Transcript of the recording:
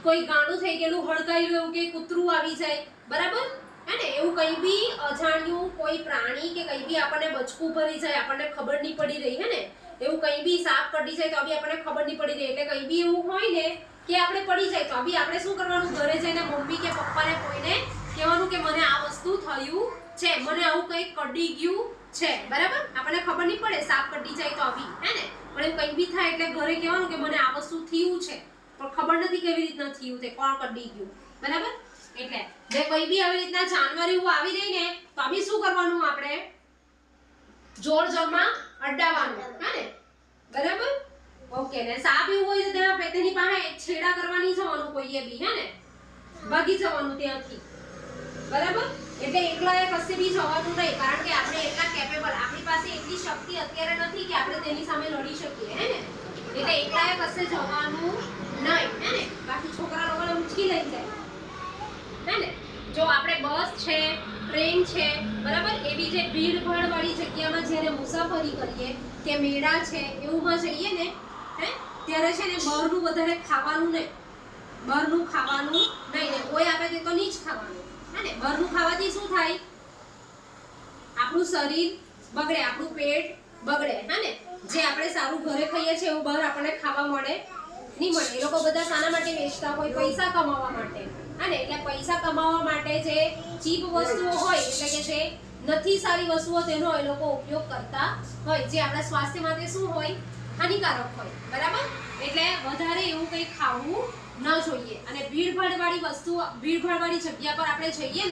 કોઈ ગાંડું થઈ ગયેલું હળગાયું એવું કે કૂતરું આવી જાય, બરાબર હે ને? એવું કંઈ બી અજાણ્યું કોઈ પ્રાણી કે કંઈ બી આપણને બચકું ભરી જાય, આપણને ખબર નહીં પડી રહી, હે ને? એવું કંઈ બી સાપ કડી જાય તો બી આપણને ખબર નહીં પડી રહી, એટલે કંઈ બી એવું હોય ને કે આપણે પડી જાય તો બી આપણે શું કરવાનું? ઘરે જઈને મમ્મી કે પપ્પાને કોઈને કહેવાનું કે મને આ વસ્તુ થયું છે, મને આવું કંઈક કડી ગયું છે, બરાબર? આપણને ખબર નહીં પડે સાપ કડી જાય તો બી, હે ને? પણ એવું કંઈ બી થાય એટલે ઘરે કહેવાનું કે મને આ વસ્તુ થયું છે, પણ ખબર નથી કેવી રીતના થયું તે, કોણ કડી ગયું, બરાબર? એટલે જે કોઈ બી આવી રીતના જાનવર એવું આવી જાય ને તો બી શું કરવાનું? આપણે જોર જોરમાં અડાવવાનું, હે ને? બરાબર? ઓકે. ને સાપ એવું હોય તો તેના પેટેની પાસે છેડા કરવાની જવાનું કોઈએ બી, હે ને? ભાગી જવાનું ત્યાંથી, બરાબર? એટલે એકલા એ કશે બી જવાનું નહીં, કારણ કે આપણે એટલા કેપેબલ, આપણી પાસે એટલી શક્તિ અત્યારે નથી કે આપણે તેની સામે લડી શકીએ, હે ને? એટલે એકલા એ કશે જવાનું નહીં, હે ને? બાકી છોકરા લોકોને ઉચકી લઈ જાય, હે ને? જો આપણે બસ છે, ટ્રેન છે, બરાબર, એવી જે ભીડભાડ વાળી જગ્યામાં જ્યારે મુસાફરી કરીએ કે મેળા છે એવુંમાં જઈએ ને, હે, ત્યારે છે ને બહારનું વધારે ખાવાનું નહીં, બહારનું ખાવાનું નહીં, ને કોઈ આપે તે તો નહીં જ ખાવાનું, હે ને? બહારનું ખાવાથી શું થાય? આપણું શરીર બગડે, આપણું પેટ બગડે, હે ને? જે આપણે સારું ઘરે ખાઈએ છીએ એવું બહાર આપણને ખાવા મળે નહીં મળે. એ લોકો બધા શાના માટે વેચતા હોય? પૈસા કમાવા માટે, હે ને? એટલે પૈસા કમાવા માટે જે ચીપ વસ્તુઓ હોય, એટલે કે જે નથી સારી વસ્તુઓ, તેનો એ લોકો ઉપયોગ કરતા હોય, જે આપણા સ્વાસ્થ્ય માટે શું હોય? હાનિકારક હોય, બરાબર? એટલે વધારે એવું કંઈ ખાવું ન જોઈએ. અને ભીડભાડ વાળી વસ્તુ, ભીડભાડ વાળી જગ્યા પર આપણે જઈએ